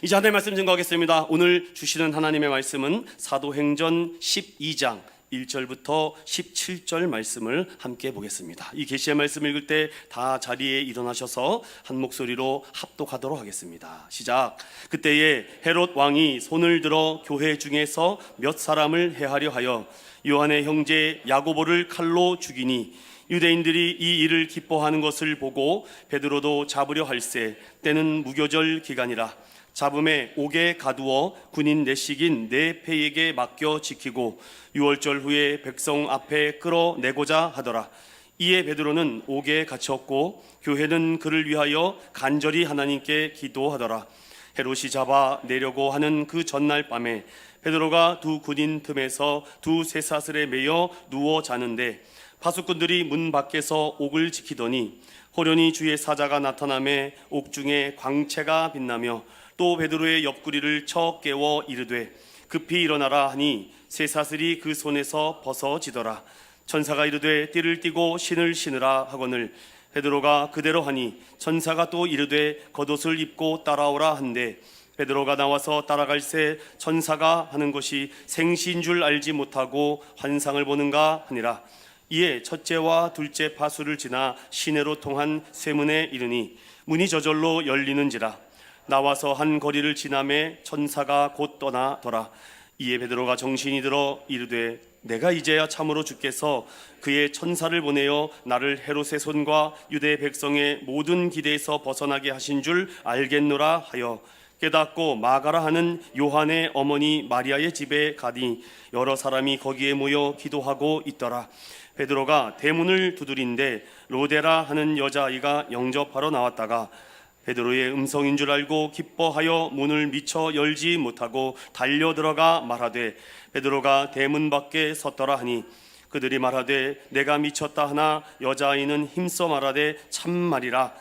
이제 하나님의 말씀 증거하겠습니다. 오늘 주시는 하나님의 말씀은 사도행전 12장 1절부터 17절 말씀을 함께 보겠습니다. 이 계시의 말씀 읽을 때 다 자리에 일어나셔서 한 목소리로 합독하도록 하겠습니다. 시작. 그때에 헤롯 왕이 손을 들어 교회 중에서 몇 사람을 해하려 하여 요한의 형제 야고보를 칼로 죽이니 유대인들이 이 일을 기뻐하는 것을 보고 베드로도 잡으려 할세 때는 무교절 기간이라 잡음에 옥에 가두어 군인 내식인 네 패에게 맡겨 지키고 유월절 후에 백성 앞에 끌어내고자 하더라. 이에 베드로는 옥에 갇혔고 교회는 그를 위하여 간절히 하나님께 기도하더라. 헤롯이 잡아 내려고 하는 그 전날 밤에 베드로가 두 군인 틈에서 두 쇠사슬에 매여 누워 자는데 파수꾼들이 문 밖에서 옥을 지키더니 호련히 주의 사자가 나타나매 옥중에 광채가 빛나며 또 베드로의 옆구리를 쳐 깨워 이르되 급히 일어나라 하니 쇠사슬이 그 손에서 벗어지더라. 천사가 이르되 띠를 띠고 신을 신으라 하거늘 베드로가 그대로 하니 천사가 또 이르되 겉옷을 입고 따라오라 한데 베드로가 나와서 따라갈새 천사가 하는 것이 생시인 줄 알지 못하고 환상을 보는가 하니라. 이에 첫째와 둘째 파수를 지나 시내로 통한 쇠문에 이르니 문이 저절로 열리는지라. 나와서 한 거리를 지나매 천사가 곧 떠나더라. 이에 베드로가 정신이 들어 이르되 내가 이제야 참으로 주께서 그의 천사를 보내어 나를 헤롯의 손과 유대 백성의 모든 기대에서 벗어나게 하신 줄 알겠노라 하여 깨닫고 마가라 하는 요한의 어머니 마리아의 집에 가니 여러 사람이 거기에 모여 기도하고 있더라. 베드로가 대문을 두드린데 로데라 하는 여자아이가 영접하러 나왔다가 베드로의 음성인 줄 알고 기뻐하여 문을 미처 열지 못하고 달려 들어가 말하되 베드로가 대문 밖에 섰더라 하니 그들이 말하되 내가 미쳤다 하나 여자아이는 힘써 말하되 참말이라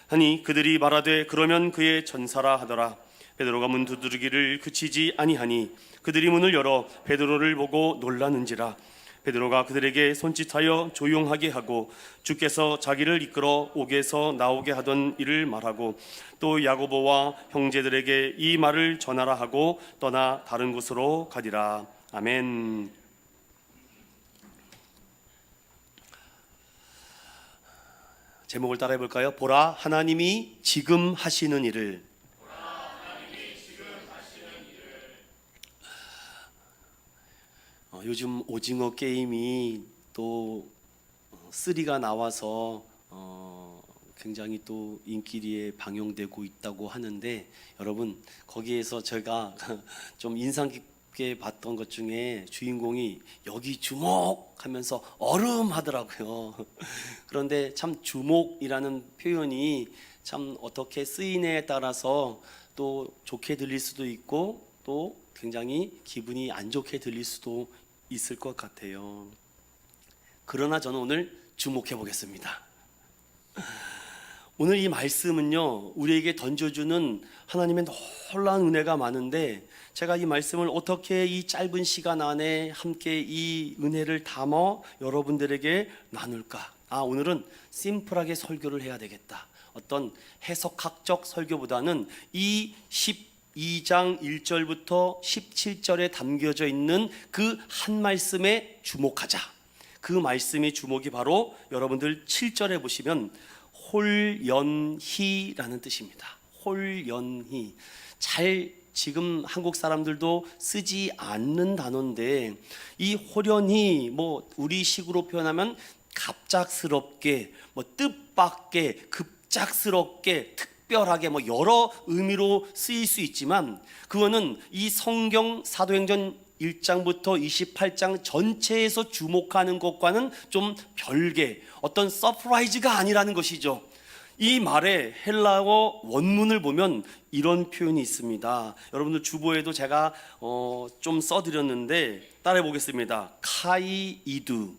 하니 그들이 말하되 그러면 그의 전사라 하더라. 베드로가 문 두드리기를 그치지 아니하니 그들이 문을 열어 베드로를 보고 놀라는지라. 베드로가 그들에게 손짓하여 조용하게 하고 주께서 자기를 이끌어 옥에서 나오게 하던 일을 말하고 또 야고보와 형제들에게 이 말을 전하라 하고 떠나 다른 곳으로 가니라. 아멘. 제목을 따라해 볼까요? 보라 하나님이 지금 하시는 일을. 요즘 오징어 게임이 또 3가 나와서 굉장히 또 인기리에 방영되고 있다고 하는데 여러분 거기에서 제가 좀 인상 깊게 봤던 것 중에 주인공이 여기 주목하면서 얼음 하더라고요. 그런데 참 주목이라는 표현이 참 어떻게 쓰이냐에 따라서 또 좋게 들릴 수도 있고 또 굉장히 기분이 안 좋게 들릴 수도 있을 것 같아요. 그러나 저는 오늘 주목해 보겠습니다. 오늘 이 말씀은요 우리에게 던져주는 하나님의 놀라운 은혜가 많은데 제가 이 말씀을 어떻게 이 짧은 시간 안에 함께 이 은혜를 담아 여러분들에게 나눌까? 오늘은 심플하게 설교를 해야 되겠다. 어떤 해석학적 설교보다는 이 12장 1절부터 17절에 담겨져 있는 그 한 말씀에 주목하자. 그 말씀의 주목이 바로 여러분들 7절에 보시면 홀연희라는 뜻입니다. 홀연희. 잘 지금 한국 사람들도 쓰지 않는 단어인데 이 홀연히 우리식으로 표현하면 갑작스럽게 뜻밖의 급작스럽게 특별하게 여러 의미로 쓰일 수 있지만 그거는 이 성경 사도행전 1장부터 28장 전체에서 주목하는 것과는 좀 별개 어떤 서프라이즈가 아니라는 것이죠. 이 말의 헬라어 원문을 보면 이런 표현이 있습니다. 여러분들 주보에도 제가 좀 써드렸는데 따라해 보겠습니다. 카이이두.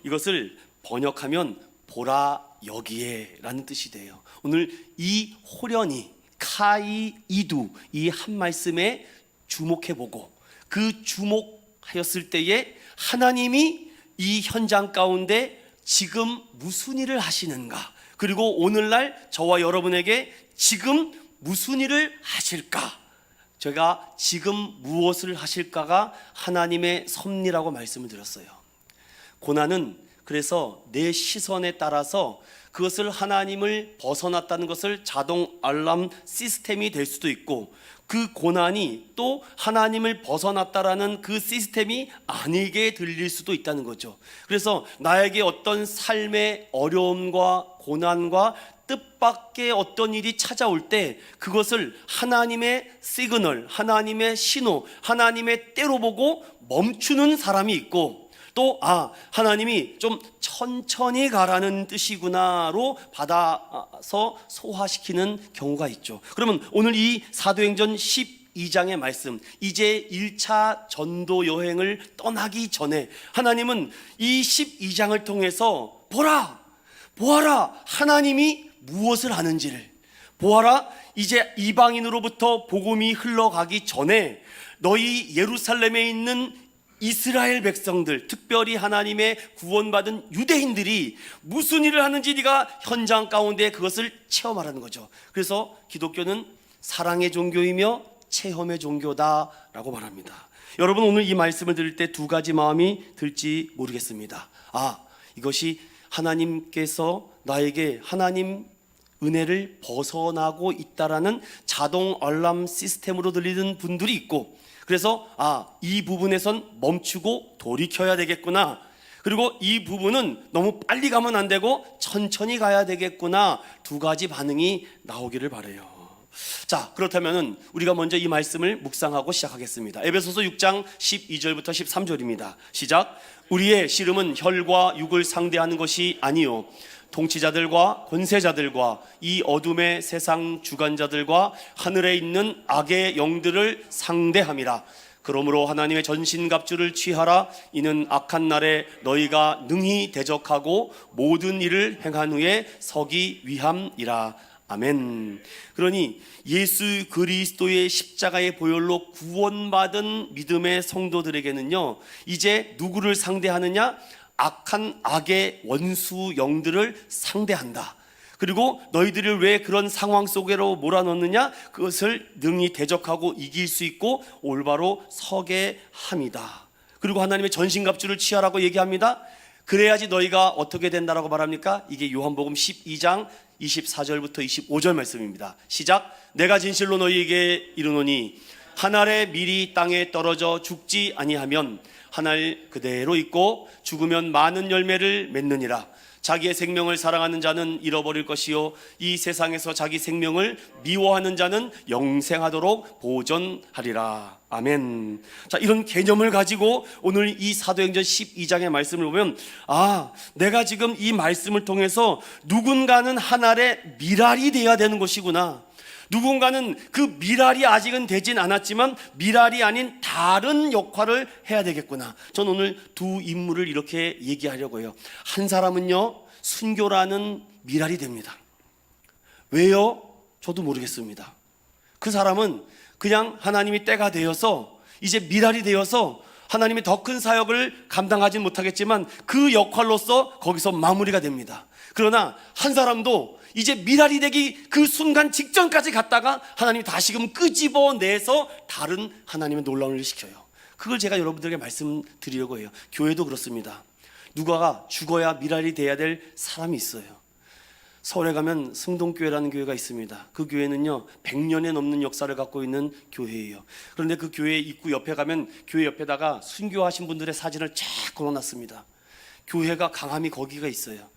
이것을 번역하면 보라 여기에 라는 뜻이 돼요. 오늘 이 호련히 카이이두 이 한 말씀에 주목해보고 그 주목하였을 때에 하나님이 이 현장 가운데 지금 무슨 일을 하시는가, 그리고 오늘날 저와 여러분에게 지금 무슨 일을 하실까? 제가 지금 무엇을 하실까가 하나님의 섭리라고 말씀을 드렸어요. 고난은 그래서 내 시선에 따라서 그것을 하나님을 벗어났다는 것을 자동 알람 시스템이 될 수도 있고, 그 고난이 또 하나님을 벗어났다라는 그 시스템이 아니게 들릴 수도 있다는 거죠. 그래서 나에게 어떤 삶의 어려움과 고난과 뜻밖의 어떤 일이 찾아올 때 그것을 하나님의 시그널, 하나님의 신호, 하나님의 때로 보고 멈추는 사람이 있고, 또 하나님이 좀 천천히 가라는 뜻이구나로 받아서 소화시키는 경우가 있죠. 그러면 오늘 이 사도행전 12장의 말씀, 이제 1차 전도 여행을 떠나기 전에 하나님은 이 12장을 통해서 보아라 하나님이 무엇을 하는지를 보아라. 이제 이방인으로부터 복음이 흘러가기 전에 너희 예루살렘에 있는 이스라엘 백성들, 특별히 하나님의 구원받은 유대인들이 무슨 일을 하는지 네가 현장 가운데 그것을 체험하라는 거죠. 그래서 기독교는 사랑의 종교이며 체험의 종교다라고 말합니다. 여러분, 오늘 이 말씀을 들을 때 두 가지 마음이 들지 모르겠습니다. 이것이 하나님께서 나에게 하나님 은혜를 벗어나고 있다라는 자동 알람 시스템으로 들리는 분들이 있고, 그래서 이 부분에선 멈추고 돌이켜야 되겠구나, 그리고 이 부분은 너무 빨리 가면 안 되고 천천히 가야 되겠구나, 두 가지 반응이 나오기를 바라요. 자, 그렇다면 우리가 먼저 이 말씀을 묵상하고 시작하겠습니다. 에베소서 6장 12절부터 13절입니다. 시작. 우리의 씨름은 혈과 육을 상대하는 것이 아니요 통치자들과 권세자들과 이 어둠의 세상 주관자들과 하늘에 있는 악의 영들을 상대함이라. 그러므로 하나님의 전신갑주를 취하라. 이는 악한 날에 너희가 능히 대적하고 모든 일을 행한 후에 서기 위함이라. 아멘. 그러니 예수 그리스도의 십자가의 보혈로 구원받은 믿음의 성도들에게는요, 이제 누구를 상대하느냐? 악한 악의 원수 영들을 상대한다. 그리고 너희들을 왜 그런 상황 속으로 몰아넣느냐? 그것을 능히 대적하고 이길 수 있고 올바로 서게 합니다. 그리고 하나님의 전신갑주를 취하라고 얘기합니다. 그래야지 너희가 어떻게 된다라고 말합니까? 이게 요한복음 12장 24절부터 25절 말씀입니다. 시작. 내가 진실로 너희에게 이르노니 한 알의 밀이 땅에 떨어져 죽지 아니하면 한 알 그대로 있고 죽으면 많은 열매를 맺느니라. 자기의 생명을 사랑하는 자는 잃어버릴 것이요 이 세상에서 자기 생명을 미워하는 자는 영생하도록 보존하리라. 아멘. 자, 이런 개념을 가지고 오늘 이 사도행전 12장의 말씀을 보면 내가 지금 이 말씀을 통해서 누군가는 한 알의 밀알이 되어야 되는 것이구나, 누군가는 그 밀알이 아직은 되진 않았지만 밀알이 아닌 다른 역할을 해야 되겠구나. 저는 오늘 두 인물을 이렇게 얘기하려고 해요. 한 사람은요, 순교라는 밀알이 됩니다. 왜요? 저도 모르겠습니다. 그 사람은 그냥 하나님이 때가 되어서 이제 밀알이 되어서 하나님이 더 큰 사역을 감당하진 못하겠지만 그 역할로서 거기서 마무리가 됩니다. 그러나 한 사람도 이제 밀알이 되기 그 순간 직전까지 갔다가 하나님이 다시금 끄집어내서 다른 하나님의 놀라운 일을 시켜요. 그걸 제가 여러분들에게 말씀드리려고 해요. 교회도 그렇습니다. 누가가 죽어야 밀알이 돼야 될 사람이 있어요. 서울에 가면 승동교회라는 교회가 있습니다. 그 교회는요 100년에 넘는 역사를 갖고 있는 교회예요. 그런데 그 교회 입구 옆에 가면 교회 옆에다가 순교하신 분들의 사진을 쫙 걸어놨습니다. 교회가 강함이 거기가 있어요.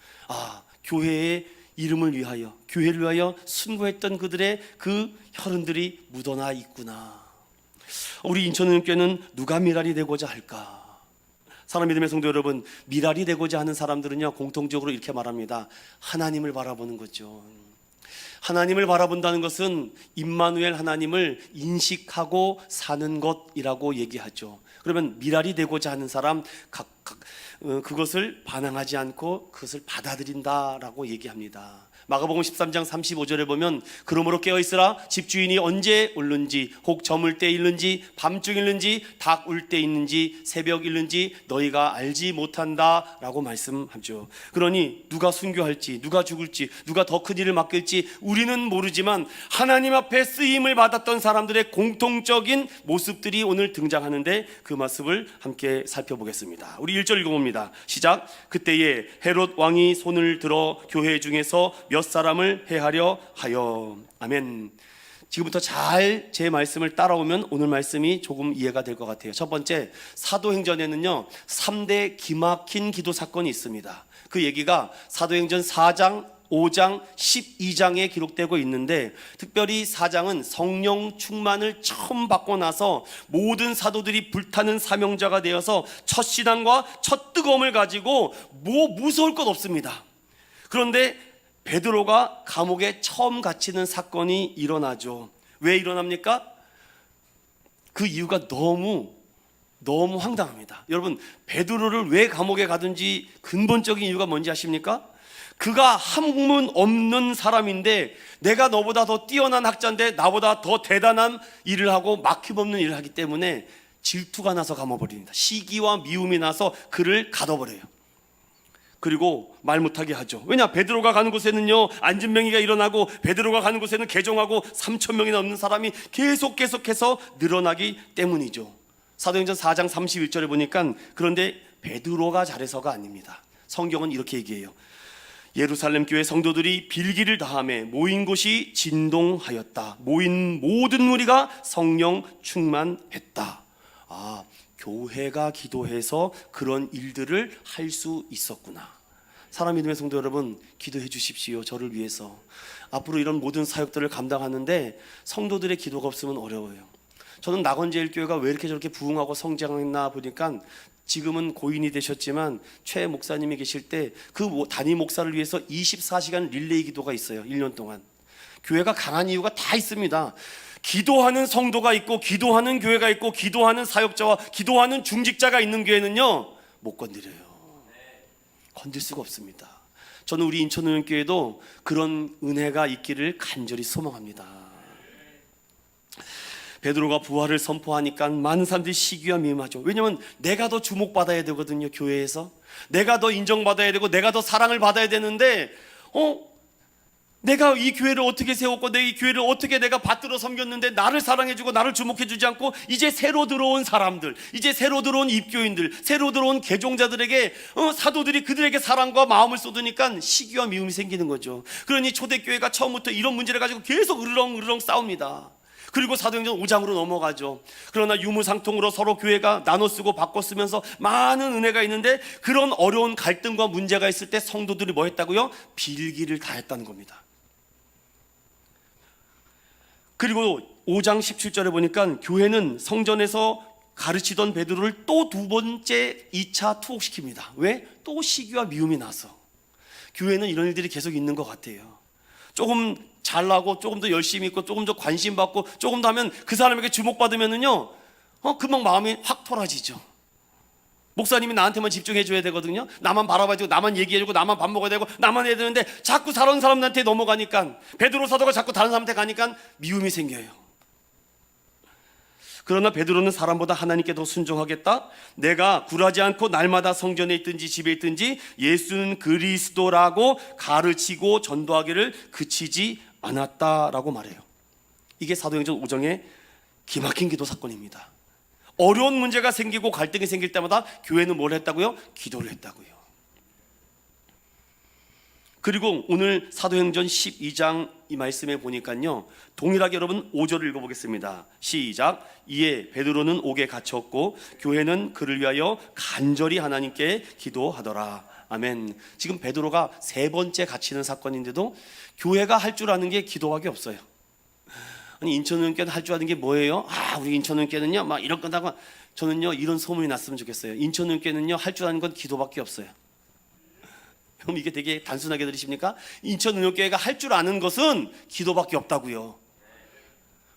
교회의 이름을 위하여, 교회를 위하여 순교했던 그들의 그 혈흔들이 묻어나 있구나. 우리 인천은교회는 누가 밀알이 되고자 할까? 사랑 믿음의 성도 여러분, 밀알이 되고자 하는 사람들은요 공통적으로 이렇게 말합니다. 하나님을 바라보는 거죠. 하나님을 바라본다는 것은 임마누엘 하나님을 인식하고 사는 것이라고 얘기하죠. 그러면 밀알이 되고자 하는 사람 그것을 반항하지 않고 그것을 받아들인다라고 얘기합니다. 마가복음 13장 35절에 보면 그러므로 깨어있으라 집주인이 언제 올는지 혹 저물 때 있는지 밤중 있는지 닭 울 때 있는지 새벽 있는지 너희가 알지 못한다 라고 말씀하죠. 그러니 누가 순교할지 누가 죽을지 누가 더 큰 일을 맡길지 우리는 모르지만 하나님 앞에 쓰임을 받았던 사람들의 공통적인 모습들이 오늘 등장하는데 그 모습을 함께 살펴보겠습니다. 우리 1절 읽어봅니다. 시작. 그때에 헤롯 왕이 손을 들어 교회 중에서 몇 사람을 해하려 하여. 아멘. 지금부터 잘 제 말씀을 따라오면 오늘 말씀이 조금 이해가 될 것 같아요. 첫 번째, 사도행전에는요 3대 기막힌 기도 사건이 있습니다. 그 얘기가 사도행전 4장 5장 12장에 기록되고 있는데, 특별히 4장은 성령 충만을 처음 받고 나서 모든 사도들이 불타는 사명자가 되어서 첫 신앙과 첫 뜨거움을 가지고 무서울 것 없습니다. 그런데 베드로가 감옥에 처음 갇히는 사건이 일어나죠. 왜 일어납니까? 그 이유가 너무 황당합니다. 여러분, 베드로를 왜 감옥에 가든지 근본적인 이유가 뭔지 아십니까? 그가 학문 없는 사람인데 내가 너보다 더 뛰어난 학자인데 나보다 더 대단한 일을 하고 막힘없는 일을 하기 때문에 질투가 나서 감아버립니다. 시기와 미움이 나서 그를 가둬버려요. 그리고 말 못하게 하죠. 왜냐? 베드로가 가는 곳에는요 안진병이가 일어나고 베드로가 가는 곳에는 개종하고 3,000명이 넘는 사람이 계속해서 늘어나기 때문이죠. 사도행전 4장 31절에 보니까 그런데 베드로가 잘해서가 아닙니다. 성경은 이렇게 얘기해요. 예루살렘 교회 성도들이 빌기를 다하며 모인 곳이 진동하였다. 모인 모든 무리가 성령 충만했다. 교회가 기도해서 그런 일들을 할 수 있었구나. 사랑 믿음의 성도 여러분, 기도해 주십시오. 저를 위해서. 앞으로 이런 모든 사역들을 감당하는데 성도들의 기도가 없으면 어려워요. 저는 낙원제일교회가 왜 이렇게 저렇게 부흥하고 성장했나 보니까 지금은 고인이 되셨지만 최 목사님이 계실 때 그 단임 목사를 위해서 24시간 릴레이 기도가 있어요. 1년 동안. 교회가 강한 이유가 다 있습니다. 기도하는 성도가 있고 기도하는 교회가 있고 기도하는 사역자와 기도하는 중직자가 있는 교회는요 못 건드려요. 건들 수가 없습니다. 저는 우리 인천은행교회도 그런 은혜가 있기를 간절히 소망합니다. 베드로가 부활을 선포하니까 많은 사람들이 시기와 미움하죠. 왜냐하면 내가 더 주목받아야 되거든요. 교회에서 내가 더 인정받아야 되고 내가 더 사랑을 받아야 되는데 내가 이 교회를 어떻게 세웠고 내 이 교회를 어떻게 내가 받들어 섬겼는데 나를 사랑해주고 나를 주목해주지 않고 이제 새로 들어온 사람들, 이제 새로 들어온 입교인들, 새로 들어온 개종자들에게 사도들이 그들에게 사랑과 마음을 쏟으니까 시기와 미움이 생기는 거죠. 그러니 초대교회가 처음부터 이런 문제를 가지고 계속 으르렁 싸웁니다. 그리고 사도행전 5장으로 넘어가죠. 그러나 유무상통으로 서로 교회가 나눠 쓰고 바꿔 쓰면서 많은 은혜가 있는데 그런 어려운 갈등과 문제가 있을 때 성도들이 뭐 했다고요? 빌기를 다 했다는 겁니다. 그리고 5장 17절에 보니까 교회는 성전에서 가르치던 베드로를 또 두 번째 2차 투옥시킵니다. 왜? 또 시기와 미움이 나서. 교회는 이런 일들이 계속 있는 것 같아요. 조금 잘나고 조금 더 열심히 있고 조금 더 관심 받고 조금 더 하면 그 사람에게 주목받으면은요 금방 마음이 확 돌아지죠. 목사님이 나한테만 집중해 줘야 되거든요. 나만 바라봐 주고 나만 얘기해 주고 나만 밥 먹어야 되고 나만 해야 되는데 자꾸 다른 사람한테 넘어가니까 베드로 사도가 자꾸 다른 사람한테 가니까 미움이 생겨요. 그러나 베드로는 사람보다 하나님께 더 순종하겠다. 내가 굴하지 않고 날마다 성전에 있든지 집에 있든지 예수는 그리스도라고 가르치고 전도하기를 그치지 않았다라고 말해요. 이게 사도행전 5장의 기막힌 기도 사건입니다. 어려운 문제가 생기고 갈등이 생길 때마다 교회는 뭘 했다고요? 기도를 했다고요. 그리고 오늘 사도행전 12장 이 말씀에 보니까요 동일하게 여러분 5절을 읽어보겠습니다. 시작. 이에 베드로는 옥에 갇혔고 교회는 그를 위하여 간절히 하나님께 기도하더라. 아멘. 지금 베드로가 세 번째 갇히는 사건인데도 교회가 할 줄 아는 게 기도밖에 없어요. 아니 인천은행교는 할 줄 아는 게 뭐예요? 우리 인천은행교는요 막 이런 거다가 저는요 이런 소문이 났으면 좋겠어요. 인천은행교는요 할 줄 아는 건 기도밖에 없어요. 그럼 이게 되게 단순하게 들으십니까? 인천은행교회가 할 줄 아는 것은 기도밖에 없다고요.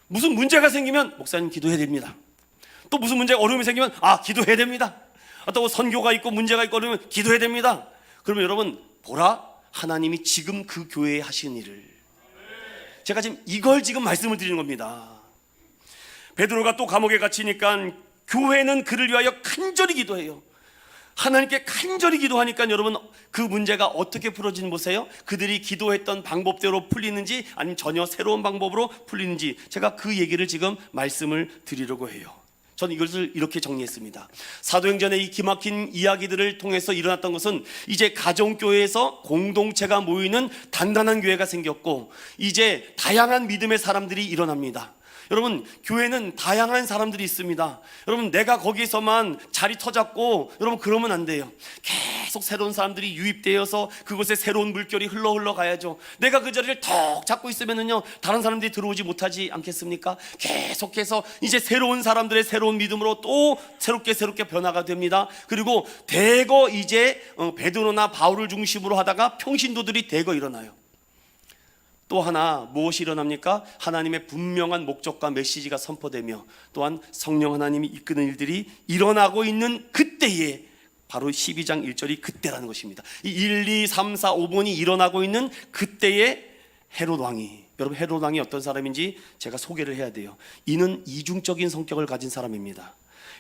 무슨 문제가 생기면 목사님 기도해야 됩니다. 또 무슨 문제가 어려움이 생기면 기도해야 됩니다. 또 선교가 있고 문제가 있고 그러면 기도해야 됩니다. 그러면 여러분 보라, 하나님이 지금 그 교회에 하시는 일을. 제가 지금 이걸 지금 말씀을 드리는 겁니다. 베드로가 또 감옥에 갇히니까 교회는 그를 위하여 간절히 기도해요. 하나님께 간절히 기도하니까 여러분, 그 문제가 어떻게 풀어지는 보세요. 그들이 기도했던 방법대로 풀리는지 아니면 전혀 새로운 방법으로 풀리는지, 제가 그 얘기를 지금 말씀을 드리려고 해요. 저는 이것을 이렇게 정리했습니다. 사도행전의 이 기막힌 이야기들을 통해서 일어났던 것은 이제 가정교회에서 공동체가 모이는 단단한 교회가 생겼고, 이제 다양한 믿음의 사람들이 일어납니다. 여러분, 교회는 다양한 사람들이 있습니다. 여러분, 내가 거기서만 자리 터잡고 여러분 그러면 안 돼요. 계속 새로운 사람들이 유입되어서 그곳에 새로운 물결이 흘러 가야죠. 내가 그 자리를 턱 잡고 있으면은요, 다른 사람들이 들어오지 못하지 않겠습니까? 계속해서 이제 새로운 사람들의 새로운 믿음으로 또 새롭게 변화가 됩니다. 그리고 대거 이제 베드로나 바울을 중심으로 하다가 평신도들이 대거 일어나요. 또 하나 무엇이 일어납니까? 하나님의 분명한 목적과 메시지가 선포되며, 또한 성령 하나님이 이끄는 일들이 일어나고 있는 그때에, 바로 12장 1절이 그때라는 것입니다. 이 1, 2, 3, 4, 5번이 일어나고 있는 그때에 헤롯 왕이, 여러분 헤롯 왕이 어떤 사람인지 제가 소개를 해야 돼요. 이는 이중적인 성격을 가진 사람입니다.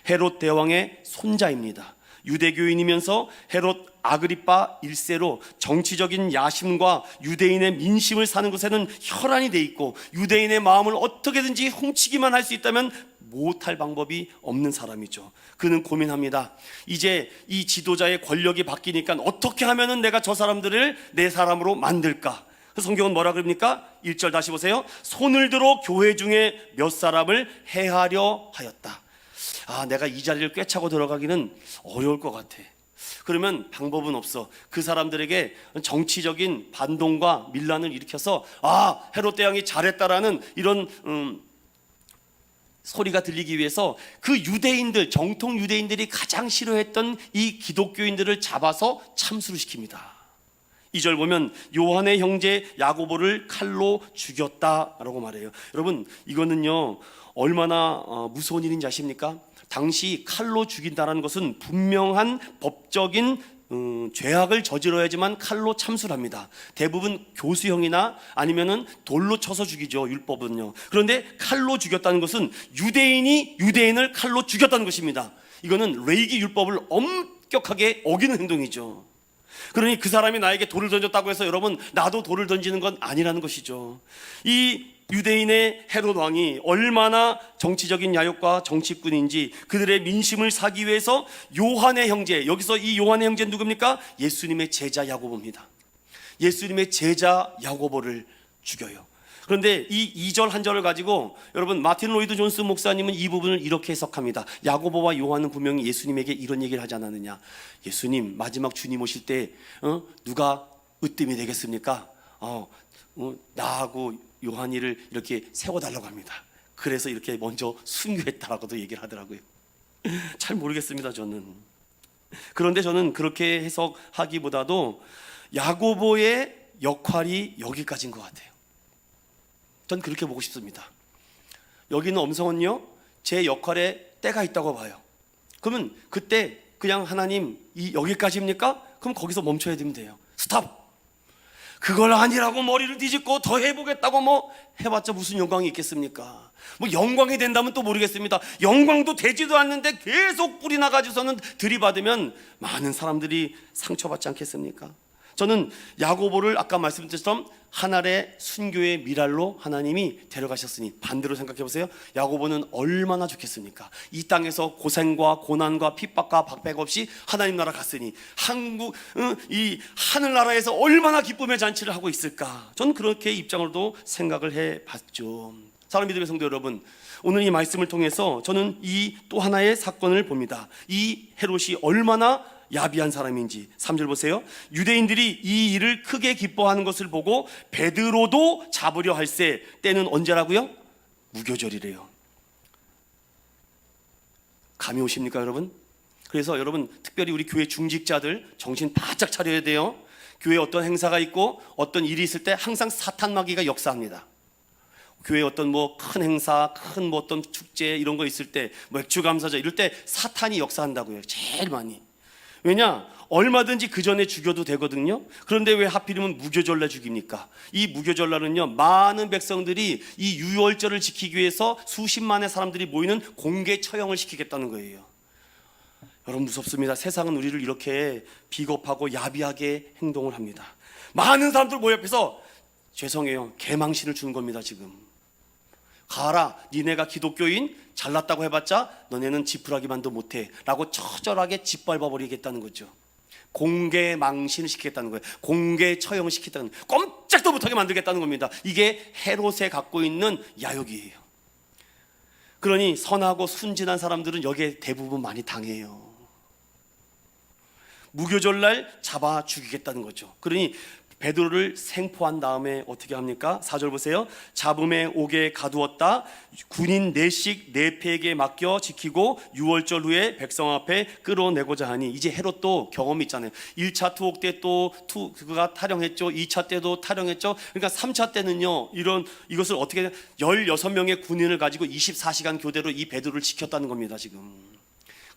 헤롯 대왕의 손자입니다. 유대교인이면서 헤롯 아그리파 1세로 정치적인 야심과 유대인의 민심을 사는 것에는 혈안이 돼 있고, 유대인의 마음을 어떻게든지 훔치기만 할 수 있다면 못할 방법이 없는 사람이죠. 그는 고민합니다. 이제 이 지도자의 권력이 바뀌니까 어떻게 하면은 내가 저 사람들을 내 사람으로 만들까? 성경은 뭐라 그럽니까? 1절 다시 보세요. 손을 들어 교회 중에 몇 사람을 해하려 하였다. 내가 이 자리를 꿰차고 들어가기는 어려울 것 같아. 그러면 방법은 없어. 그 사람들에게 정치적인 반동과 밀란을 일으켜서 헤롯 대왕이 잘했다라는 이런 소리가 들리기 위해서 그 유대인들, 정통 유대인들이 가장 싫어했던 이 기독교인들을 잡아서 참수를 시킵니다. 2절 보면 요한의 형제 야고보를 칼로 죽였다라고 말해요. 여러분, 이거는요 얼마나 무서운 일인지 아십니까? 당시 칼로 죽인다는 것은 분명한 법적인 죄악을 저질러야지만 칼로 참수를 합니다. 대부분 교수형이나 아니면은 돌로 쳐서 죽이죠, 율법은요. 그런데 칼로 죽였다는 것은 유대인이 유대인을 칼로 죽였다는 것입니다. 이거는 레이기 율법을 엄격하게 어기는 행동이죠. 그러니 그 사람이 나에게 돌을 던졌다고 해서 여러분 나도 돌을 던지는 건 아니라는 것이죠. 이 유대인의 헤롯 왕이 얼마나 정치적인 야욕과 정치꾼인지 그들의 민심을 사기 위해서 요한의 형제, 여기서 이 요한의 형제는 누굽니까? 예수님의 제자 야고보입니다. 예수님의 제자 야고보를 죽여요. 그런데 이 2절 한 절을 가지고 여러분 마틴 로이드 존스 목사님은 이 부분을 이렇게 해석합니다. 야고보와 요한은 분명히 예수님에게 이런 얘기를 하지 않았느냐. 예수님 마지막 주님 오실 때 누가 으뜸이 되겠습니까? 나하고 요한이를 이렇게 세워달라고 합니다. 그래서 이렇게 먼저 순교했다라고도 얘기를 하더라고요. 잘 모르겠습니다, 저는. 그런데 저는 그렇게 해석하기보다도 야고보의 역할이 여기까지인 것 같아요. 전 그렇게 보고 싶습니다. 여기는 엄성은요, 제 역할에 때가 있다고 봐요. 그러면 그때 그냥 하나님 여기까지입니까? 그럼 거기서 멈춰야 되면 돼요. 스탑! 그걸 아니라고 머리를 뒤집고 더 해보겠다고 해봤자 무슨 영광이 있겠습니까? 영광이 된다면 또 모르겠습니다. 영광도 되지도 않는데 계속 뿌리 나가지고서는 들이받으면 많은 사람들이 상처받지 않겠습니까? 저는 야고보를 아까 말씀드렸던 하나의 순교의 미랄로 하나님이 데려가셨으니, 반대로 생각해 보세요. 야고보는 얼마나 좋겠습니까? 이 땅에서 고생과 고난과 핍박과 박백 없이 하나님 나라 갔으니 이 하늘나라에서 얼마나 기쁨의 잔치를 하고 있을까? 저는 그렇게 입장으로도 생각을 해봤죠. 사랑하는 믿음의 성도 여러분, 오늘 이 말씀을 통해서 저는 이 또 하나의 사건을 봅니다. 이 헤롯이 얼마나 야비한 사람인지. 3절 보세요. 유대인들이 이 일을 크게 기뻐하는 것을 보고 베드로도 잡으려 할세. 때는 언제라고요? 무교절이래요. 감이 오십니까 여러분? 그래서 여러분 특별히 우리 교회 중직자들 정신 바짝 차려야 돼요. 교회에 어떤 행사가 있고 어떤 일이 있을 때 항상 사탄마귀가 역사합니다. 교회에 어떤 큰 행사, 큰 어떤 축제 이런 거 있을 때, 맥주감사절 이럴 때 사탄이 역사한다고요. 제일 많이. 왜냐? 얼마든지 그 전에 죽여도 되거든요. 그런데 왜 하필이면 무교절날 죽입니까? 이 무교절날은요, 많은 백성들이 이 유월절을 지키기 위해서 수십만의 사람들이 모이는 공개 처형을 시키겠다는 거예요. 여러분, 무섭습니다. 세상은 우리를 이렇게 비겁하고 야비하게 행동을 합니다. 많은 사람들 모여서 죄송해요, 개망신을 주는 겁니다. 지금 가라, 니네가 기독교인 잘났다고 해봤자 너네는 지푸라기만도 못해 라고 처절하게 짓밟아버리겠다는 거죠. 공개 망신을 시키겠다는 거예요. 공개 처형을 시키겠다는 거예요. 꼼짝도 못하게 만들겠다는 겁니다. 이게 헤롯에 갖고 있는 야욕이에요. 그러니 선하고 순진한 사람들은 여기에 대부분 많이 당해요. 무교절날 잡아 죽이겠다는 거죠. 그러니 베드로를 생포한 다음에 어떻게 합니까? 4절 보세요. 잡음에 옥에 가두었다. 군인 4씩 4패에게 맡겨 지키고 6월절 후에 백성 앞에 끌어내고자 하니, 이제 헤롯도 경험이 있잖아요. 1차 투옥 때 또 그가 탈영했죠. 2차 때도 탈영했죠. 그러니까 3차 때는요, 이것을 어떻게 16명의 군인을 가지고 24시간 교대로 이 베드로를 지켰다는 겁니다. 지금.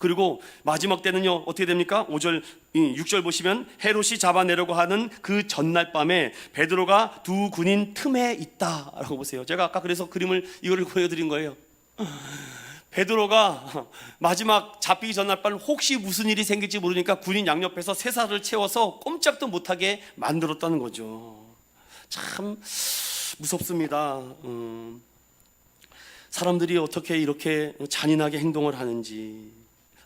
그리고 마지막 때는요, 어떻게 됩니까? 6절 보시면 헤롯이 잡아내려고 하는 그 전날 밤에 베드로가 두 군인 틈에 있다라고 보세요. 제가 아까 그래서 이거를 보여드린 거예요. 베드로가 마지막 잡히기 전날 밤 혹시 무슨 일이 생길지 모르니까 군인 양옆에서 쇠사를 채워서 꼼짝도 못하게 만들었다는 거죠. 참 무섭습니다. 사람들이 어떻게 이렇게 잔인하게 행동을 하는지.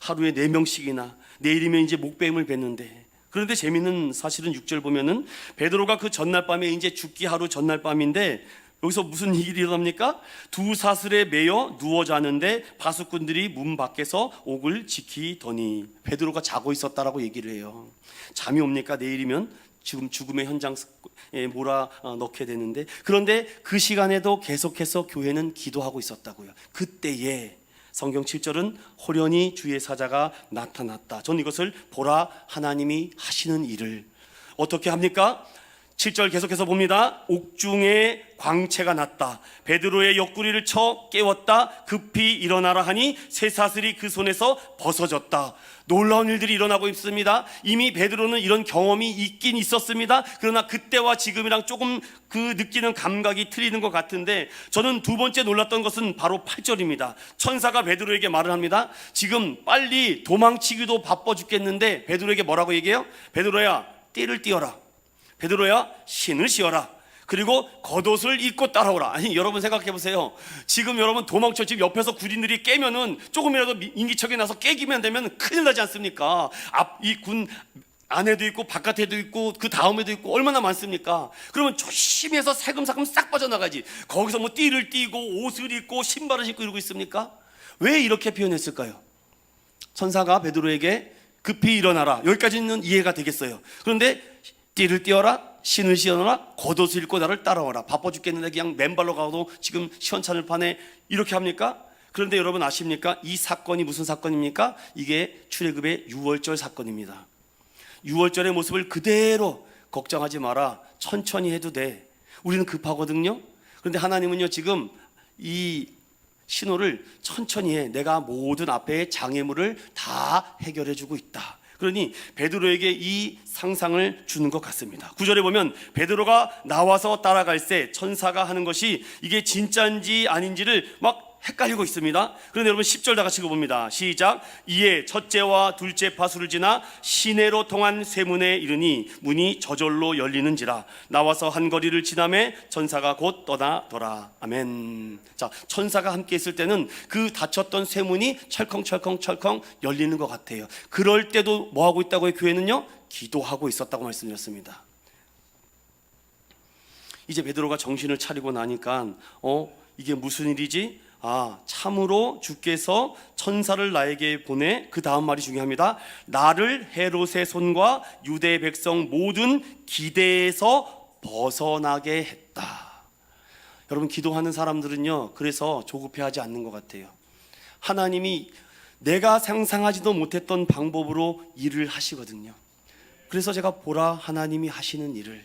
하루에 4명씩이나, 내일이면 이제 목뱀을 뱉는데. 그런데 재미있는 사실은 6절 보면은 베드로가 그 전날 밤에, 이제 죽기 하루 전날 밤인데, 여기서 무슨 일이 일어납니까? 두 사슬에 매여 누워 자는데 바수꾼들이 문 밖에서 옥을 지키더니, 베드로가 자고 있었다라고 얘기를 해요. 잠이 옵니까? 내일이면 지금 죽음의 현장에 몰아 넣게 되는데, 그런데 그 시간에도 계속해서 교회는 기도하고 있었다고요. 그때에 성경 7절은 호련히 주의 사자가 나타났다. 저는 이것을 보라, 하나님이 하시는 일을. 어떻게 합니까? 7절 계속해서 봅니다. 옥중에 광채가 났다. 베드로의 옆구리를 쳐 깨웠다. 급히 일어나라 하니 쇠사슬이 그 손에서 벗어졌다. 놀라운 일들이 일어나고 있습니다. 이미 베드로는 이런 경험이 있긴 있었습니다. 그러나 그때와 지금이랑 조금 그 느끼는 감각이 틀리는 것 같은데, 저는 두 번째 놀랐던 것은 바로 8절입니다. 천사가 베드로에게 말을 합니다. 지금 빨리 도망치기도 바빠 죽겠는데 베드로에게 뭐라고 얘기해요? 베드로야, 띠를 띄어라. 베드로야, 신을 씌어라. 그리고 겉옷을 입고 따라오라. 아니, 여러분 생각해 보세요. 지금 여러분 도망쳐, 지금 옆에서 군인들이 깨면은, 조금이라도 인기척이 나서 깨기만 되면 큰일 나지 않습니까? 이 군 안에도 있고 바깥에도 있고 그 다음에도 있고 얼마나 많습니까? 그러면 조심해서 살금살금 싹 빠져나가지. 거기서 뭐 띠를 띠고 옷을 입고 신발을 신고 이러고 있습니까? 왜 이렇게 표현했을까요? 천사가 베드로에게 급히 일어나라, 여기까지는 이해가 되겠어요. 그런데 띠를 띄어라, 신을 씌어라, 겉옷을 입고 나를 따라와라. 바빠 죽겠는데 그냥 맨발로 가도 지금 시원찮을 판에 이렇게 합니까? 그런데 여러분 아십니까? 이 사건이 무슨 사건입니까? 이게 출애굽의 6월절 사건입니다. 6월절의 모습을 그대로 걱정하지 마라, 천천히 해도 돼. 우리는 급하거든요. 그런데 하나님은요, 지금 이 신호를 천천히 해. 내가 모든 앞에 장애물을 다 해결해 주고 있다. 그러니 베드로에게 이 상상을 주는 것 같습니다. 9절에 보면 베드로가 나와서 따라갈새 천사가 하는 것이 이게 진짜인지 아닌지를 막 헷갈리고 있습니다. 그런데 여러분 10절 다 같이 읽어봅니다. 시작. 이에 첫째와 둘째 파수를 지나 시내로 통한 쇠문에 이르니 문이 저절로 열리는지라. 나와서 한 거리를 지나매 천사가 곧 떠나더라. 아멘. 자, 천사가 함께 있을 때는 그 닫혔던 쇠문이 철컹철컹 열리는 것 같아요. 그럴 때도 뭐 하고 있다고요? 교회는요, 기도하고 있었다고 말씀드렸습니다. 이제 베드로가 정신을 차리고 나니까 이게 무슨 일이지? 참으로 주께서 천사를 나에게 보내, 그 다음 말이 중요합니다. 나를 헤롯의 손과 유대 백성 모든 기대에서 벗어나게 했다. 여러분, 기도하는 사람들은요, 그래서 조급해하지 않는 것 같아요. 하나님이 내가 상상하지도 못했던 방법으로 일을 하시거든요. 그래서 제가 보라, 하나님이 하시는 일을.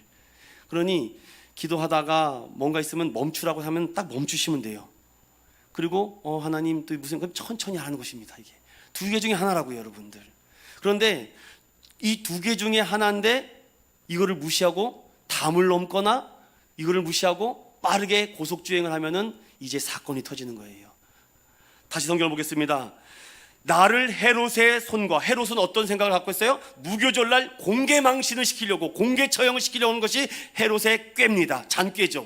그러니 기도하다가 뭔가 있으면 멈추라고 하면 딱 멈추시면 돼요. 그리고 하나님 또 무슨, 천천히 하는 것입니다. 이게 두 개 중에 하나라고요, 여러분들. 그런데 이 두 개 중에 하나인데 이거를 무시하고 담을 넘거나 이거를 무시하고 빠르게 고속주행을 하면은 이제 사건이 터지는 거예요. 다시 성경을 보겠습니다. 나를 헤롯의 손과, 헤롯은 어떤 생각을 갖고 있어요? 무교절날 공개 망신을 시키려고, 공개 처형을 시키려고 하는 것이 헤롯의 꾀입니다. 잔꾀죠.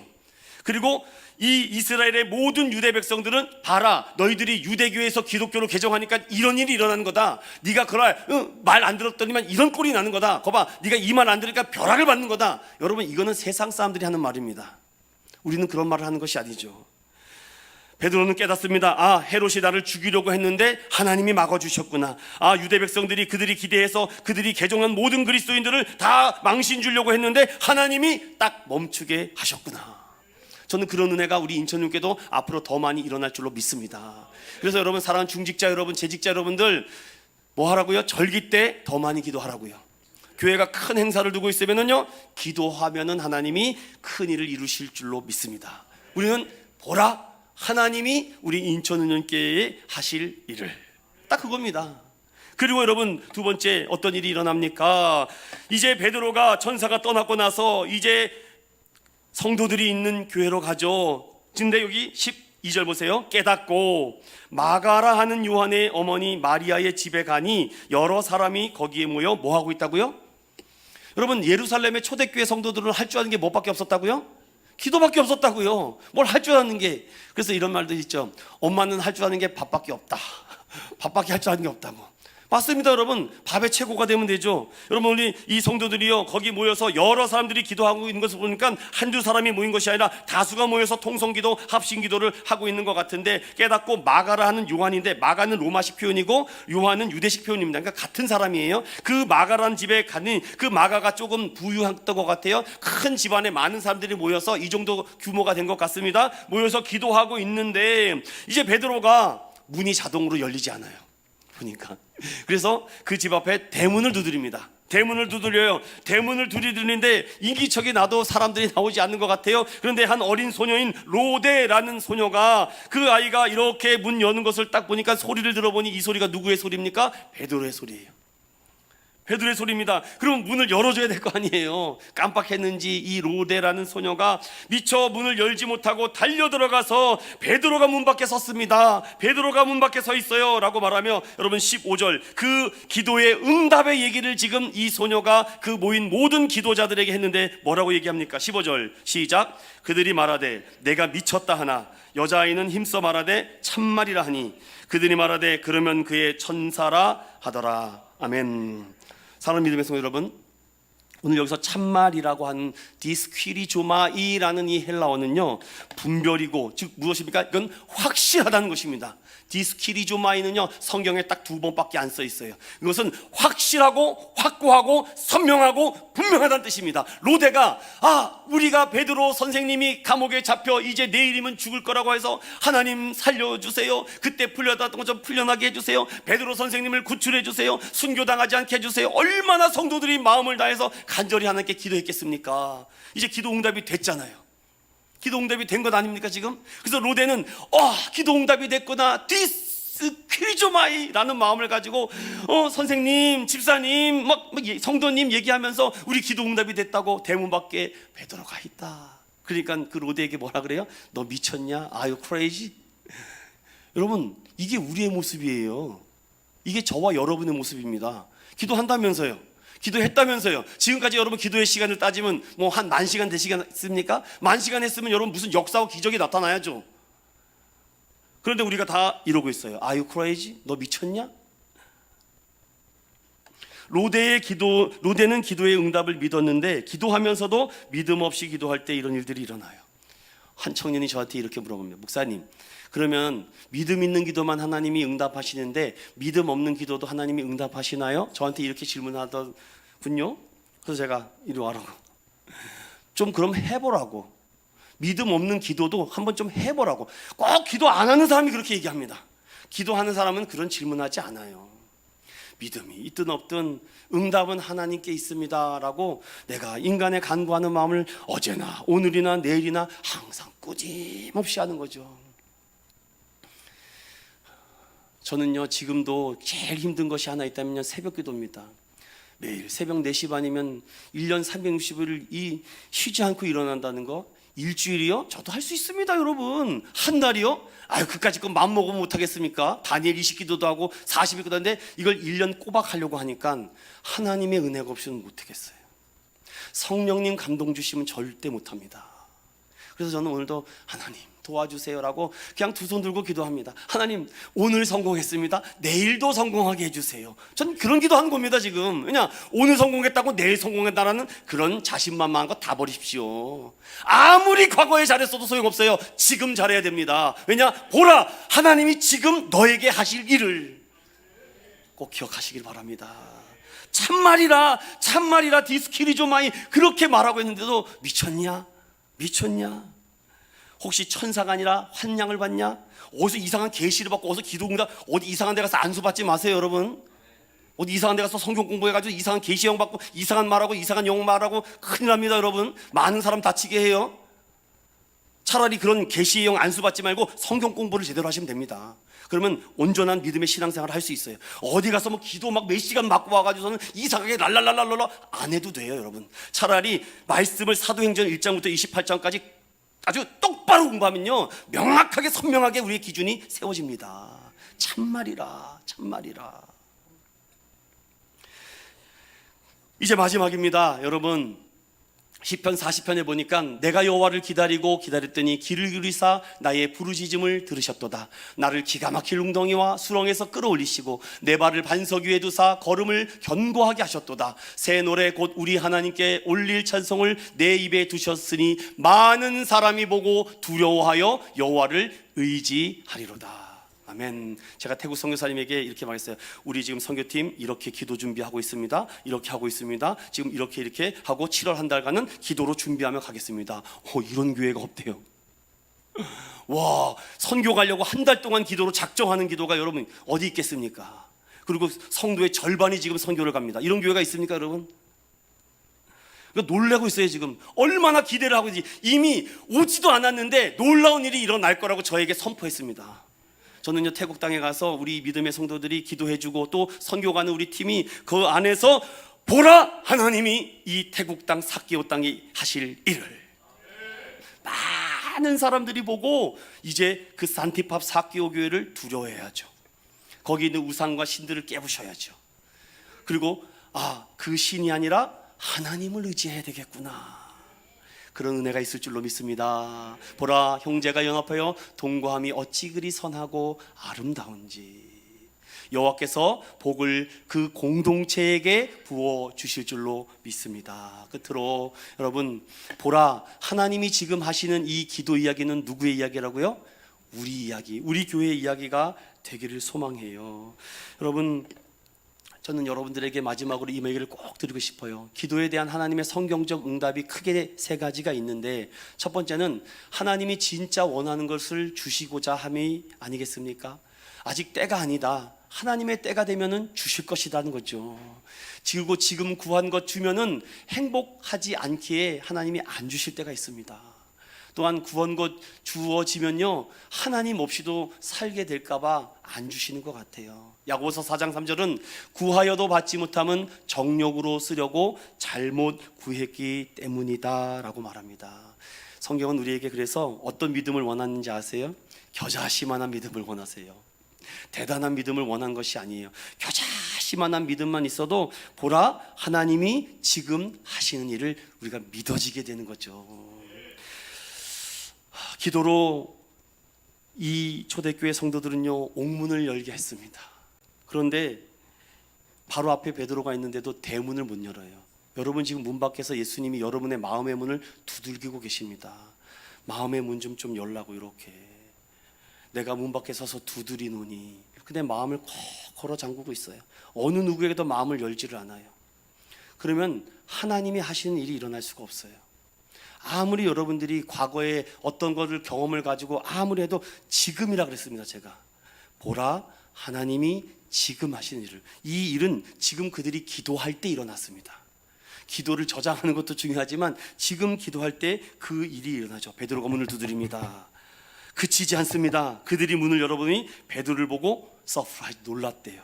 그리고 이 이스라엘의 모든 유대 백성들은 봐라, 너희들이 유대교에서 기독교로 개종하니까 이런 일이 일어나는 거다. 네가 말 안 들었더니만 이런 꼴이 나는 거다. 거봐, 네가 이 말 안 들으니까 벼락을 받는 거다. 여러분, 이거는 세상 사람들이 하는 말입니다. 우리는 그런 말을 하는 것이 아니죠. 베드로는 깨닫습니다. 아, 헤롯이 나를 죽이려고 했는데 하나님이 막아주셨구나. 아, 유대 백성들이 그들이 기대해서 그들이 개종한 모든 그리스도인들을 다 망신 주려고 했는데 하나님이 딱 멈추게 하셨구나. 저는 그런 은혜가 우리 인천육교도 앞으로 더 많이 일어날 줄로 믿습니다. 그래서 여러분, 사랑하는 중직자 여러분, 재직자 여러분들, 뭐 하라고요? 절기 때 더 많이 기도하라고요. 교회가 큰 행사를 두고 있으면은요, 기도하면은 하나님이 큰 일을 이루실 줄로 믿습니다. 우리는 보라, 하나님이 우리 인천은연교회에 하실 일을, 딱 그겁니다. 그리고 여러분, 두 번째 어떤 일이 일어납니까? 이제 베드로가 전사가 떠나고 나서 이제 성도들이 있는 교회로 가죠. 근데 여기 12절 보세요. 깨닫고 마가라 하는 요한의 어머니 마리아의 집에 가니 여러 사람이 거기에 모여 뭐 하고 있다고요? 여러분, 예루살렘의 초대교회 성도들은 할 줄 아는 게 뭐밖에 없었다고요? 기도밖에 없었다고요. 뭘 할 줄 아는 게. 그래서 이런 말도 있죠. 엄마는 할 줄 아는 게 밥밖에 없다. 밥밖에 할 줄 아는 게 없다고. 맞습니다. 여러분, 밥의 최고가 되면 되죠. 여러분, 우리 이 성도들이요, 거기 모여서 여러 사람들이 기도하고 있는 것을 보니까 한두 사람이 모인 것이 아니라 다수가 모여서 통성기도, 합심기도를 하고 있는 것 같은데, 깨닫고 마가라 하는 요한인데, 마가는 로마식 표현이고 요한은 유대식 표현입니다. 그러니까 같은 사람이에요. 그 마가라는 집에 가니, 그 마가가 조금 부유했던 것 같아요. 큰 집안에 많은 사람들이 모여서 이 정도 규모가 된 것 같습니다. 모여서 기도하고 있는데 이제 베드로가 문이 자동으로 열리지 않아요. 보니까. 그래서 그 집 앞에 대문을 두드립니다. 대문을 두드려요. 대문을 두드리는데 인기척이 나도 사람들이 나오지 않는 것 같아요. 그런데 한 어린 소녀인 로데라는 소녀가, 그 아이가 이렇게 문 여는 것을 딱 보니까 소리를 들어보니 이 소리가 누구의 소리입니까? 베드로의 소리예요. 베드로의 소리입니다. 그럼 문을 열어줘야 될 거 아니에요. 깜빡했는지 이 로데라는 소녀가 미처 문을 열지 못하고 달려 들어가서 베드로가 문 밖에 섰습니다. 베드로가 문 밖에 서 있어요 라고 말하며, 여러분 15절 그 기도의 응답의 얘기를 지금 이 소녀가 그 모인 모든 기도자들에게 했는데 뭐라고 얘기합니까? 15절 시작. 그들이 말하되 내가 미쳤다 하나 여자아이는 힘써 말하되 참말이라 하니 그들이 말하되 그러면 그의 천사라 하더라. 아멘. 사랑하는 믿음의 성도 여러분, 오늘 여기서 참말이라고 하는 디스퀴리조마이라는 이 헬라어는요, 분별이고, 즉 무엇입니까? 이건 확실하다는 것입니다. 디스퀴리조마이는요, 성경에 딱 2번밖에 안 써 있어요. 이것은 확실하고 확고하고 선명하고 분명하다는 뜻입니다. 로데가 우리가 베드로 선생님이 감옥에 잡혀 이제 내일이면 죽을 거라고 해서 하나님 살려주세요. 그때 풀려났던 것 좀 풀려나게 해주세요. 베드로 선생님을 구출해 주세요. 순교당하지 않게 해주세요. 얼마나 성도들이 마음을 다해서 간절히 하나님께 기도했겠습니까? 이제 기도 응답이 됐잖아요. 기도 응답이 된 것 아닙니까 지금? 그래서 로데는 기도 응답이 됐구나, 디스퀴리조마이라는 마음을 가지고 선생님, 집사님, 성도님 얘기하면서 우리 기도 응답이 됐다고 대문 밖에 베드로가 있다. 그러니까 그 로데에게 뭐라 그래요? 너 미쳤냐? Are you crazy? 여러분, 이게 우리의 모습이에요. 이게 저와 여러분의 모습입니다. 기도한다면서요, 기도했다면서요. 지금까지 여러분 기도의 시간을 따지면 뭐 한 10,000시간 되시겠습니까? 10,000시간 했으면 여러분 무슨 역사와 기적이 나타나야죠. 그런데 우리가 다 이러고 있어요. Are you crazy? 너 미쳤냐? 로데는 기도의 응답을 믿었는데 기도하면서도 믿음 없이 기도할 때 이런 일들이 일어나요. 한 청년이 저한테 이렇게 물어봅니다. 목사님, 그러면 믿음 있는 기도만 하나님이 응답하시는데 믿음 없는 기도도 하나님이 응답하시나요? 저한테 이렇게 질문하더군요. 그래서 제가 이리 와라고, 좀 그럼 해보라고. 믿음 없는 기도도 한번 좀 해보라고. 꼭 기도 안 하는 사람이 그렇게 얘기합니다. 기도하는 사람은 그런 질문하지 않아요. 믿음이 있든 없든 응답은 하나님께 있습니다 라고 내가 인간의 간구하는 마음을 어제나 오늘이나 내일이나 항상 꾸짐없이 하는 거죠. 저는요, 지금도 제일 힘든 것이 하나 있다면요, 새벽 기도입니다. 매일 새벽 4시 반이면 1년 360일 이 쉬지 않고 일어난다는 거, 일주일이요? 저도 할 수 있습니다, 여러분. 한 달이요? 아유, 그까짓 건 마음먹으면 못하겠습니까? 다니엘 20기도도 하고 40기도도 하는데 이걸 1년 꼬박 하려고 하니까 하나님의 은혜가 없이는 못하겠어요. 성령님 감동 주시면 절대 못합니다. 그래서 저는 오늘도 하나님 도와주세요라고 그냥 두 손 들고 기도합니다. 하나님, 오늘 성공했습니다. 내일도 성공하게 해주세요. 전 그런 기도하는 겁니다, 지금. 왜냐, 오늘 성공했다고 내일 성공했다라는 그런 자신만만한 거 다 버리십시오. 아무리 과거에 잘했어도 소용없어요. 지금 잘해야 됩니다. 왜냐, 보라, 하나님이 지금 너에게 하실 일을 꼭 기억하시길 바랍니다. 참말이라 참말이라 디스키리조마이 그렇게 말하고 있는데도 미쳤냐? 혹시 천사가 아니라 환양을 받냐? 어디서 이상한 계시를 받고 어디서 기도응답, 어디 이상한 데 가서 안수 받지 마세요, 여러분. 어디 이상한 데 가서 성경 공부해가지고 이상한 계시형 받고 이상한 말하고 이상한 영 말하고 큰일 납니다, 여러분. 많은 사람 다치게 해요. 차라리 그런 계시형 안수 받지 말고 성경 공부를 제대로 하시면 됩니다. 그러면 온전한 믿음의 신앙생활을 할 수 있어요. 어디 가서 뭐 기도 막 몇 시간 맞고 와가지고서는 이상하게 랄랄랄랄랄라 안 해도 돼요, 여러분. 차라리 말씀을 사도행전 1장부터 28장까지 아주 똑바로 공부하면요, 명확하게 선명하게 우리의 기준이 세워집니다. 참말이라. 이제 마지막입니다, 여러분. 시편 40편에 보니까 내가 여호와를 기다렸더니 귀를 기울이사 나의 부르짖음을 들으셨도다. 나를 기가 막힐 웅덩이와 수렁에서 끌어올리시고 내 발을 반석 위에 두사 걸음을 견고하게 하셨도다. 새 노래 곧 우리 하나님께 올릴 찬송을 내 입에 두셨으니 많은 사람이 보고 두려워하여 여호와를 의지하리로다. 아멘. 제가 태국 선교사님에게 이렇게 말했어요. 우리 지금 선교팀 이렇게 기도 준비하고 있습니다. 이렇게 하고 있습니다. 지금 이렇게 하고 7월 한 달간은 기도로 준비하며 가겠습니다. 이런 교회가 없대요. 와, 선교 가려고 한 달 동안 기도로 작정하는 기도가 여러분 어디 있겠습니까? 그리고 성도의 절반이 지금 선교를 갑니다. 이런 교회가 있습니까, 여러분? 그러니까 놀라고 있어요, 지금. 얼마나 기대를 하고 있지. 이미 오지도 않았는데 놀라운 일이 일어날 거라고 저에게 선포했습니다. 저는요, 태국 땅에 가서 우리 믿음의 성도들이 기도해주고 또 선교 가는 우리 팀이 그 안에서 보라, 하나님이 이 태국 땅 사키오 땅에 하실 일을 많은 사람들이 보고 이제 그 산티팝 사키오 교회를 두려워해야죠. 거기 있는 우상과 신들을 깨부셔야죠. 그리고 그 신이 아니라 하나님을 의지해야 되겠구나, 그런 은혜가 있을 줄로 믿습니다. 보라, 형제가 연합하여 동거함이 어찌 그리 선하고 아름다운지. 여호와께서 복을 그 공동체에게 부어 주실 줄로 믿습니다. 끝으로 여러분, 보라, 하나님이 지금 하시는 이 기도 이야기는 누구의 이야기라고요? 우리 이야기, 우리 교회의 이야기가 되기를 소망해요. 여러분, 저는 여러분들에게 마지막으로 이 얘기를 꼭 드리고 싶어요. 기도에 대한 하나님의 성경적 응답이 크게 세 가지가 있는데, 첫 번째는 하나님이 진짜 원하는 것을 주시고자 함이 아니겠습니까? 아직 때가 아니다, 하나님의 때가 되면은 주실 것이라는 거죠. 그리고 지금 구한 것 주면은 행복하지 않기에 하나님이 안 주실 때가 있습니다. 또한 구한 것 주어지면요, 하나님 없이도 살게 될까봐 안 주시는 것 같아요. 야고보서 4장 3절은 구하여도 받지 못함은 정욕으로 쓰려고 잘못 구했기 때문이다 라고 말합니다. 성경은 우리에게 그래서 어떤 믿음을 원하는지 아세요? 겨자씨만한 믿음을 원하세요. 대단한 믿음을 원한 것이 아니에요. 겨자씨만한 믿음만 있어도 보라, 하나님이 지금 하시는 일을 우리가 믿어지게 되는 거죠. 기도로 이 초대교회 성도들은요, 옥문을 열게 했습니다. 그런데 바로 앞에 베드로가 있는데도 대문을 못 열어요. 여러분, 지금 문 밖에서 예수님이 여러분의 마음의 문을 두들기고 계십니다. 마음의 문 좀 열라고. 이렇게 내가 문 밖에 서서 두드리노니, 근데 마음을 콕 걸어 잠그고 있어요. 어느 누구에게도 마음을 열지를 않아요. 그러면 하나님이 하시는 일이 일어날 수가 없어요. 아무리 여러분들이 과거에 어떤 것을 경험을 가지고 아무리 해도 지금이라 그랬습니다. 제가 보라, 하나님이 지금 하시는 일을, 이 일은 지금 그들이 기도할 때 일어났습니다. 기도를 저장하는 것도 중요하지만 지금 기도할 때 그 일이 일어나죠. 베드로가 문을 두드립니다. 그치지 않습니다. 그들이 문을 열어보니 베드로를 보고 서프라이즈, 놀랐대요.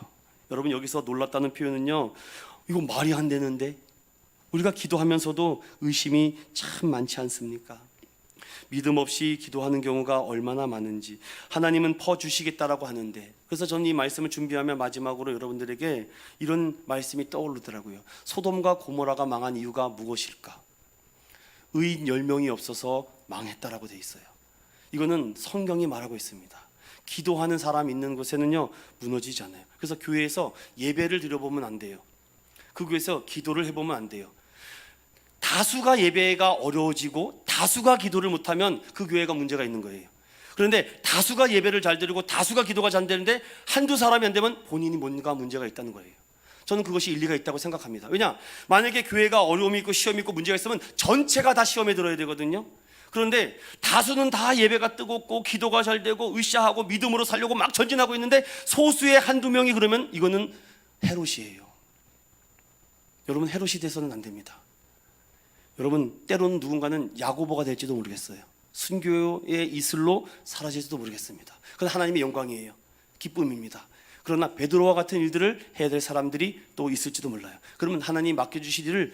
여러분, 여기서 놀랐다는 표현은요, 이거 말이 안 되는데. 우리가 기도하면서도 의심이 참 많지 않습니까? 믿음 없이 기도하는 경우가 얼마나 많은지. 하나님은 퍼주시겠다라고 하는데, 그래서 저는 이 말씀을 준비하면 마지막으로 여러분들에게 이런 말씀이 떠오르더라고요. 소돔과 고모라가 망한 이유가 무엇일까? 의인 10명이 없어서 망했다라고 돼 있어요. 이거는 성경이 말하고 있습니다. 기도하는 사람 있는 곳에는요 무너지지 않아요. 그래서 교회에서 예배를 드려보면 안 돼요. 그 교회에서 기도를 해보면 안 돼요. 다수가 예배가 어려워지고 다수가 기도를 못하면 그 교회가 문제가 있는 거예요. 그런데 다수가 예배를 잘 드리고 다수가 기도가 잘 되는데 한두 사람이 안 되면 본인이 뭔가 문제가 있다는 거예요. 저는 그것이 일리가 있다고 생각합니다. 왜냐? 만약에 교회가 어려움이 있고 시험이 있고 문제가 있으면 전체가 다 시험에 들어야 되거든요. 그런데 다수는 다 예배가 뜨겁고 기도가 잘 되고 으쌰하고 믿음으로 살려고 막 전진하고 있는데 소수의 한두 명이 그러면 이거는 헤롯이에요. 여러분, 헤롯이 돼서는 안 됩니다. 여러분, 때로는 누군가는 야고보가 될지도 모르겠어요. 순교의 이슬로 사라질지도 모르겠습니다. 그건 하나님의 영광이에요. 기쁨입니다. 그러나 베드로와 같은 일들을 해야 될 사람들이 또 있을지도 몰라요. 그러면 하나님이 맡겨주실 일을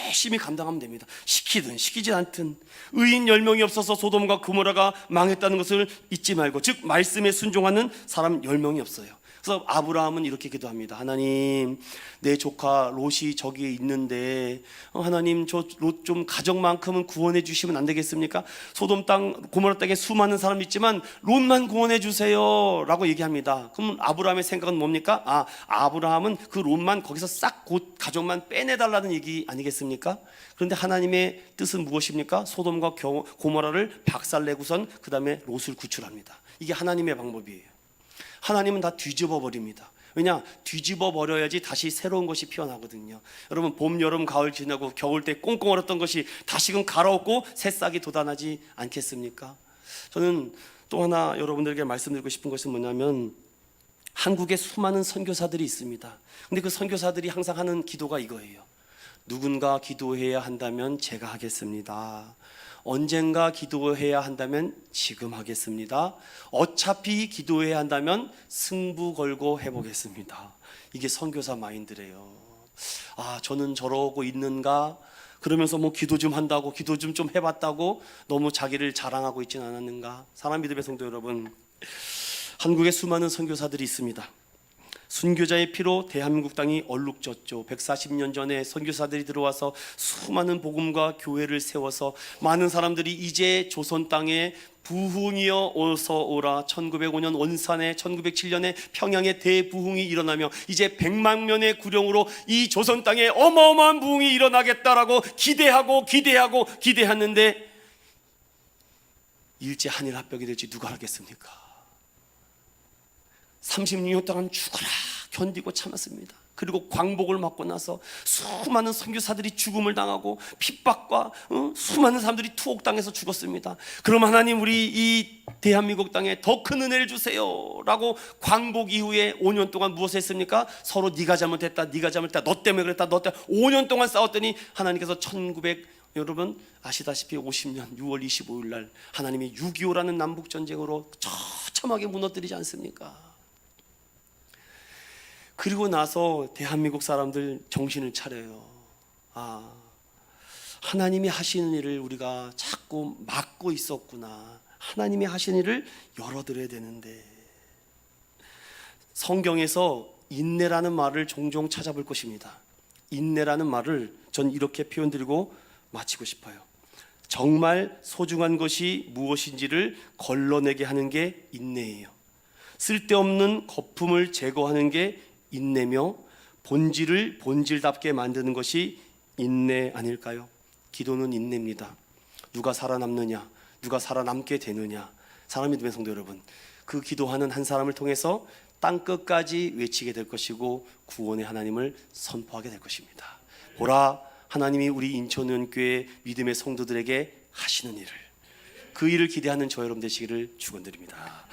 열심히 감당하면 됩니다. 시키든 시키지 않든. 의인 10명이 없어서 소돔과 고모라가 망했다는 것을 잊지 말고, 즉 말씀에 순종하는 사람 10명이 없어요. 그래서 아브라함은 이렇게 기도합니다. 하나님, 내 조카 롯이 저기에 있는데 하나님, 저 롯 좀 가정만큼은 구원해 주시면 안 되겠습니까? 소돔 땅, 고모라 땅에 수많은 사람이 있지만 롯만 구원해 주세요 라고 얘기합니다. 그럼 아브라함의 생각은 뭡니까? 아브라함은 그 롯만 거기서 싹 곧 가족만 빼내달라는 얘기 아니겠습니까? 그런데 하나님의 뜻은 무엇입니까? 소돔과 고모라를 박살내고선 그 다음에 롯을 구출합니다. 이게 하나님의 방법이에요. 하나님은 다 뒤집어 버립니다. 왜냐? 뒤집어 버려야지 다시 새로운 것이 피어나거든요. 여러분, 봄, 여름, 가을 지나고 겨울 때 꽁꽁 얼었던 것이 다시금 갈아엎고 새싹이 돋아나지 않겠습니까? 저는 또 하나 여러분들에게 말씀드리고 싶은 것은 뭐냐면, 한국에 수많은 선교사들이 있습니다. 근데 그 선교사들이 항상 하는 기도가 이거예요. 누군가 기도해야 한다면 제가 하겠습니다. 언젠가 기도해야 한다면 지금 하겠습니다. 어차피 기도해야 한다면 승부 걸고 해보겠습니다. 이게 선교사 마인드래요. 저는 저러고 있는가? 그러면서 뭐 기도 좀 한다고, 기도 좀 해봤다고 너무 자기를 자랑하고 있지는 않았는가? 사랑 믿음의 성도 여러분, 한국에 수많은 선교사들이 있습니다. 순교자의 피로 대한민국 땅이 얼룩졌죠. 140년 전에 선교사들이 들어와서 수많은 복음과 교회를 세워서 많은 사람들이 이제 조선 땅에 부흥이여 어서 오라. 1905년 원산에, 1907년에 평양에 대부흥이 일어나며 이제 100만 년의 구령으로 이 조선 땅에 어마어마한 부흥이 일어나겠다라고 기대했는데 일제 한일 합병이 될지 누가 알겠습니까? 36년 동안 죽어라 견디고 참았습니다. 그리고 광복을 맞고 나서 수많은 선교사들이 죽음을 당하고 핍박과 수많은 사람들이 투옥당해서 죽었습니다. 그럼 하나님, 우리 이 대한민국 땅에 더 큰 은혜를 주세요 라고 광복 이후에 5년 동안 무엇을 했습니까? 서로 네가 잘못했다, 네가 잘못했다, 너 때문에 그랬다, 너 때문에 5년 동안 싸웠더니 하나님께서 여러분 아시다시피 50년 6월 25일 날 하나님이 6.25라는 남북전쟁으로 처참하게 무너뜨리지 않습니까? 그리고 나서 대한민국 사람들 정신을 차려요. 하나님이 하시는 일을 우리가 자꾸 막고 있었구나. 하나님이 하시는 일을 열어드려야 되는데. 성경에서 인내라는 말을 종종 찾아볼 것입니다. 인내라는 말을 전 이렇게 표현드리고 마치고 싶어요. 정말 소중한 것이 무엇인지를 걸러내게 하는 게 인내예요. 쓸데없는 거품을 제거하는 게 인내며 본질을 본질답게 만드는 것이 인내 아닐까요? 기도는 인내입니다. 누가 살아남느냐, 누가 살아남게 되느냐. 사랑 믿음의 성도 여러분, 그 기도하는 한 사람을 통해서 땅 끝까지 외치게 될 것이고 구원의 하나님을 선포하게 될 것입니다. 보라, 하나님이 우리 인천의원교회 믿음의 성도들에게 하시는 일을, 그 일을 기대하는 저 여러분 되시기를 축원드립니다.